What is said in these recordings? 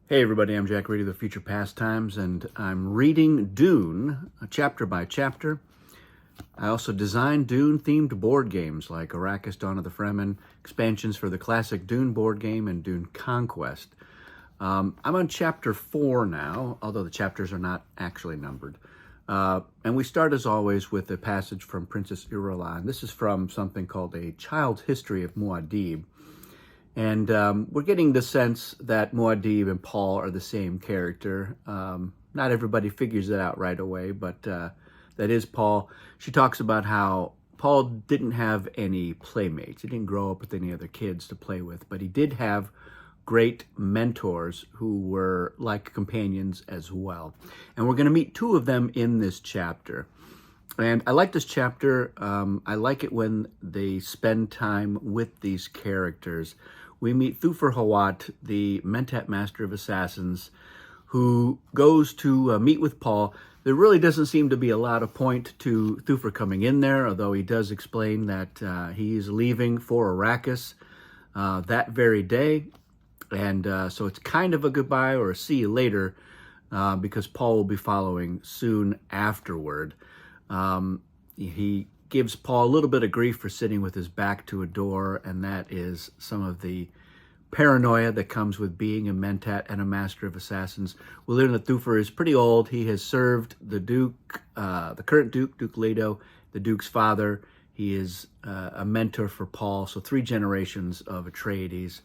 Hey everybody, I'm Jack Reedy of the Future Pastimes, and I'm reading Dune, chapter by chapter. I also designed Dune-themed board games like Arrakis Dawn of the Fremen, expansions for the classic Dune board game, and Dune Conquest. I'm on chapter 4 now, although the chapters are not actually numbered. And we start, as always, with a passage from Princess Irulan. This is from something called A Child's History of Muad'Dib. And we're getting the sense that Muad'Dib and Paul are the same character. Not everybody figures it out right away, but that is Paul. She talks about how Paul didn't have any playmates. He didn't grow up with any other kids to play with, but he did have great mentors who were like companions as well. And we're going to meet two of them in this chapter. And I like this chapter. I like it when they spend time with these characters. We meet Thufir Hawat, the Mentat Master of Assassins, who goes to meet with Paul. There really doesn't seem to be a lot of point to Thufir coming in there, although he does explain that he's leaving for Arrakis that very day. And so it's kind of a goodbye or a see you later because Paul will be following soon afterward. He gives Paul a little bit of grief for sitting with his back to a door, and that is some of the paranoia that comes with being a Mentat and a Master of Assassins. We learn that Thufir is pretty old. He has served the Duke, the current Duke, Duke Leto, the Duke's father. He is a mentor for Paul, so 3 generations of Atreides,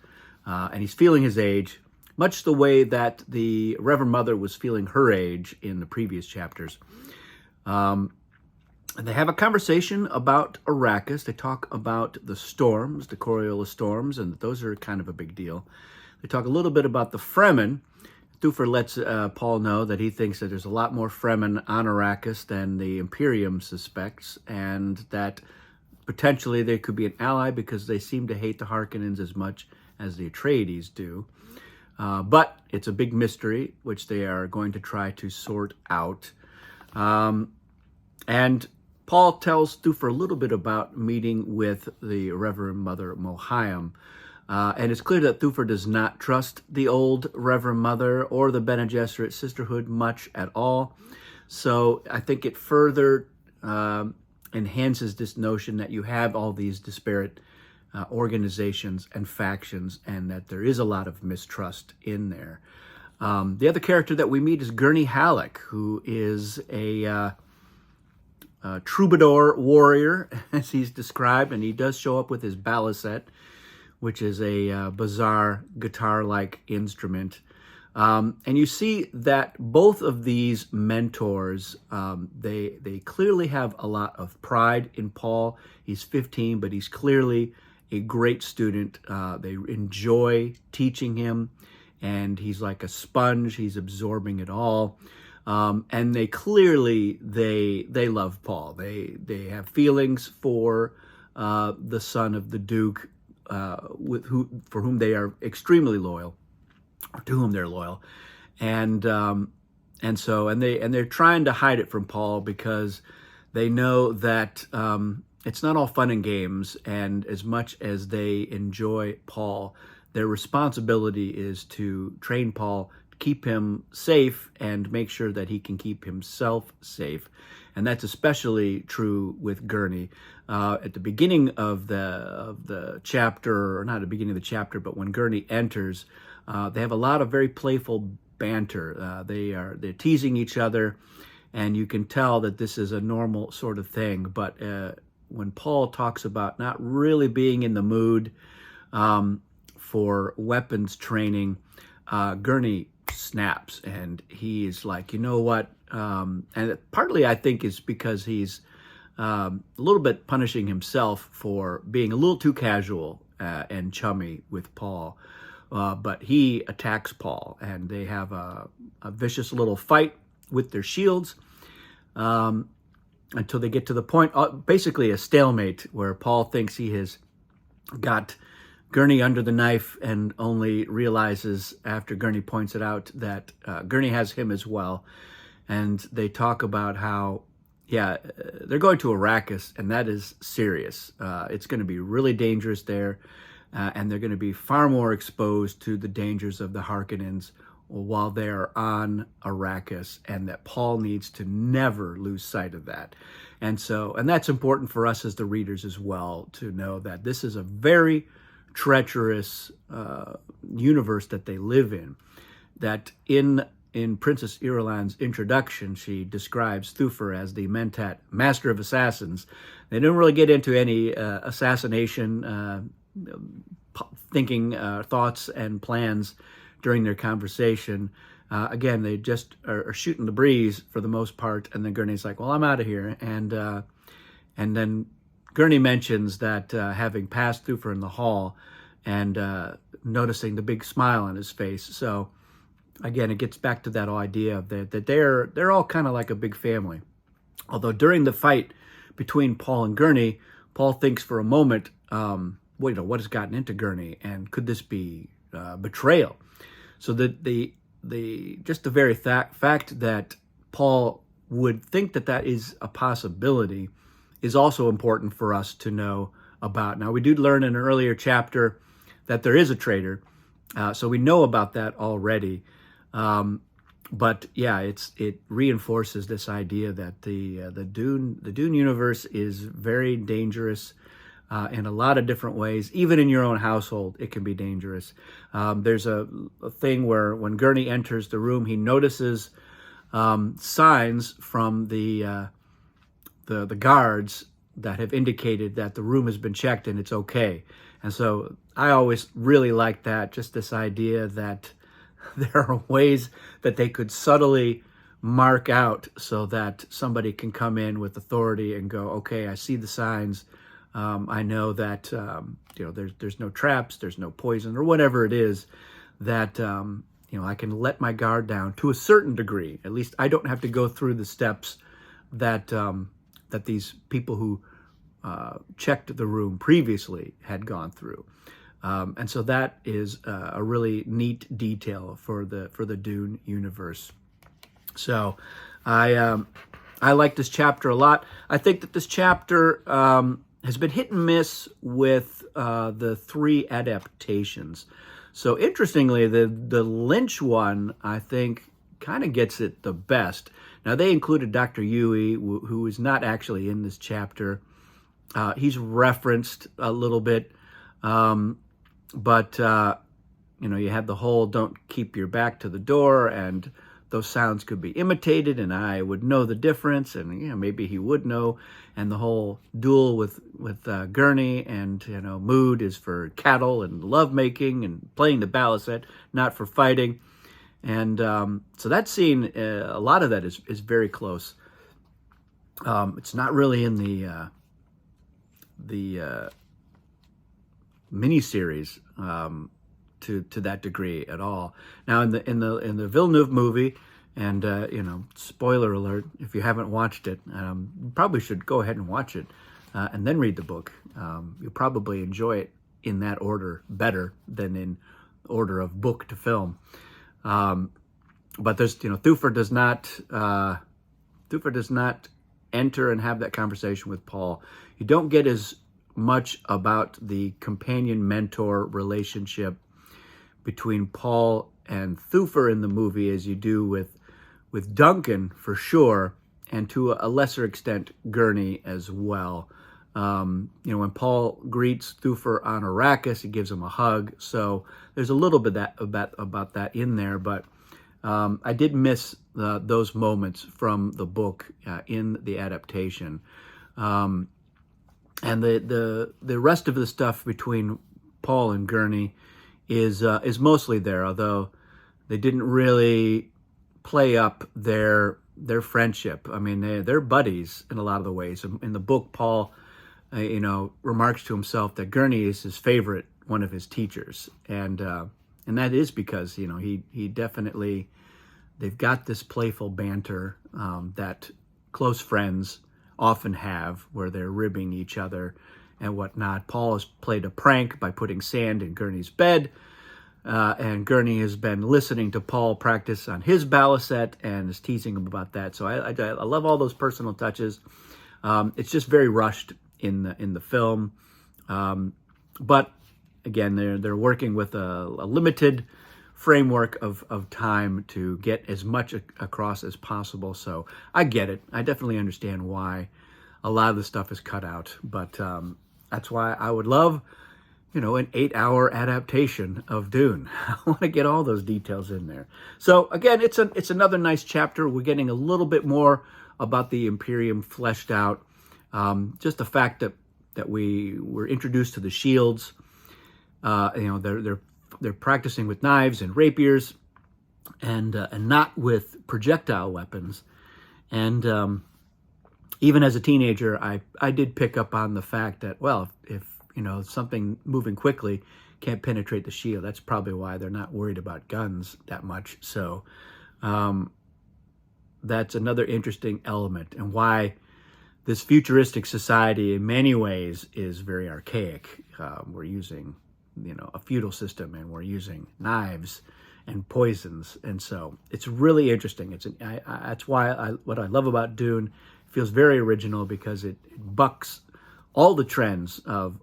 and he's feeling his age, much the way that the Reverend Mother was feeling her age in the previous chapters. They have a conversation about Arrakis. They talk about the storms, the Coriolis storms, and those are kind of a big deal. They talk a little bit about the Fremen. Thufir lets Paul know that he thinks that there's a lot more Fremen on Arrakis than the Imperium suspects, and that potentially they could be an ally because they seem to hate the Harkonnens as much as the Atreides do. But it's a big mystery, which they are going to try to sort out. And Paul tells Thufir a little bit about meeting with the Reverend Mother Mohiam. And it's clear that Thufir does not trust the old Reverend Mother or the Bene Gesserit Sisterhood much at all. So I think it further enhances this notion that you have all these disparate organizations and factions, and that there is a lot of mistrust in there. The other character that we meet is Gurney Halleck, who is a troubadour warrior, as he's described, and he does show up with his baliset, which is a bizarre guitar-like instrument. And you see that both of these mentors, they clearly have a lot of pride in Paul. He's 15, but he's clearly a great student. They enjoy teaching him, and he's like a sponge. He's absorbing it all. And they clearly, they love Paul. They have feelings for the son of the Duke, for whom they are extremely loyal, or to whom they're loyal, and they're trying to hide it from Paul because they know that it's not all fun and games. And as much as they enjoy Paul, their responsibility is to train Paul, keep him safe, and make sure that he can keep himself safe. And that's especially true with Gurney. At the beginning of the chapter, or not at the beginning of the chapter, but when Gurney enters, they have a lot of very playful banter. They're teasing each other, and you can tell that this is a normal sort of thing. But when Paul talks about not really being in the mood for weapons training, Gurney snaps, and he is like, you know what? And partly I think is because he's a little bit punishing himself for being a little too casual and chummy with Paul. But he attacks Paul, and they have a vicious little fight with their shields until they get to the point, basically a stalemate, where Paul thinks he has got Gurney under the knife, and only realizes after Gurney points it out that Gurney has him as well. And they talk about how, they're going to Arrakis, and that is serious. It's going to be really dangerous there, and they're going to be far more exposed to the dangers of the Harkonnens while they're on Arrakis, and that Paul needs to never lose sight of that. And that's important for us as the readers as well, to know that this is a very treacherous universe that they live in. That in Princess Irulan's introduction, she describes Thufir as the Mentat, master of assassins. They didn't really get into any assassination thinking, thoughts and plans during their conversation. Again, they just are shooting the breeze for the most part, and then Gurney's like, well, I'm out of here. And then Gurney mentions that having passed Thufir in the hall and noticing the big smile on his face. So again, it gets back to that idea of that they're all kind of like a big family. Although during the fight between Paul and Gurney, Paul thinks for a moment, what has gotten into Gurney, and could this be betrayal? So the very fact that Paul would think that is a possibility is also important for us to know about. Now, we do learn in an earlier chapter that there is a traitor, so we know about that already. But yeah, it reinforces this idea that the Dune universe is very dangerous in a lot of different ways. Even in your own household, it can be dangerous. There's a thing where when Gurney enters the room, he notices signs from the guards that have indicated that the room has been checked and it's okay. And so I always really like that, just this idea that there are ways that they could subtly mark out so that somebody can come in with authority and go, okay, I see the signs. I know that there's no traps, there's no poison, or whatever it is, that I can let my guard down to a certain degree. At least I don't have to go through the steps that that these people who checked the room previously had gone through. And so that is a really neat detail for the Dune universe. So I like this chapter a lot. I think that this chapter has been hit and miss with the 3 adaptations. So interestingly, the Lynch one, I think, kind of gets it the best. Now, they included Dr. Yui, who is not actually in this chapter. He's referenced a little bit, but you had the whole "don't keep your back to the door," and those sounds could be imitated, and I would know the difference, and maybe he would know. And the whole duel with Gurney, and mood is for cattle and lovemaking and playing the balisette, not for fighting. And so that scene, a lot of that is very close. It's not really in the miniseries to that degree at all. Now in the Villeneuve movie, and spoiler alert, if you haven't watched it, you probably should go ahead and watch it and then read the book. You'll probably enjoy it in that order better than in order of book to film. But there's Thufir does not enter and have that conversation with Paul. You don't get as much about the companion-mentor relationship between Paul and Thufir in the movie as you do with Duncan, for sure, and to a lesser extent Gurney as well. When Paul greets Thufir on Arrakis, he gives him a hug. So there's a little bit about that in there, but I did miss those moments from the book in the adaptation. And the rest of the stuff between Paul and Gurney is mostly there, although they didn't really play up their friendship. I mean, they're buddies in a lot of the ways. In the book, Paul, remarks to himself that Gurney is his favorite, one of his teachers, and that is because he definitely, they've got this playful banter that close friends often have, where they're ribbing each other and whatnot. Paul has played a prank by putting sand in Gurney's bed, and Gurney has been listening to Paul practice on his balisette and is teasing him about that. So I love all those personal touches. It's just very rushed in the film, but again, they're working with a limited framework of time to get as much across as possible. So I get it. I definitely understand why a lot of the stuff is cut out, but that's why I would love, an 8-hour adaptation of Dune. I want to get all those details in there. So again, it's another nice chapter. We're getting a little bit more about the Imperium fleshed out. Just the fact that we were introduced to the shields. They're practicing with knives and rapiers, and not with projectile weapons. And even as a teenager, I did pick up on the fact that, well, if something moving quickly can't penetrate the shield, that's probably why they're not worried about guns that much. So that's another interesting element, and why this futuristic society in many ways is very archaic. We're using, a feudal system, and we're using knives and poisons, and so it's really interesting. That's why what I love about Dune. It feels very original because it bucks all the trends of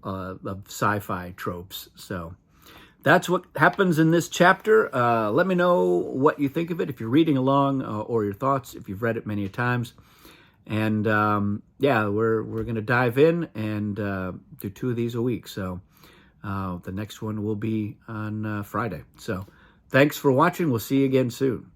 sci-fi tropes. So that's what happens in this chapter. Let me know what you think of it, if you're reading along, or your thoughts, if you've read it many times. And we're going to dive in and do 2 of these a week. So the next one will be on Friday. So thanks for watching. We'll see you again soon.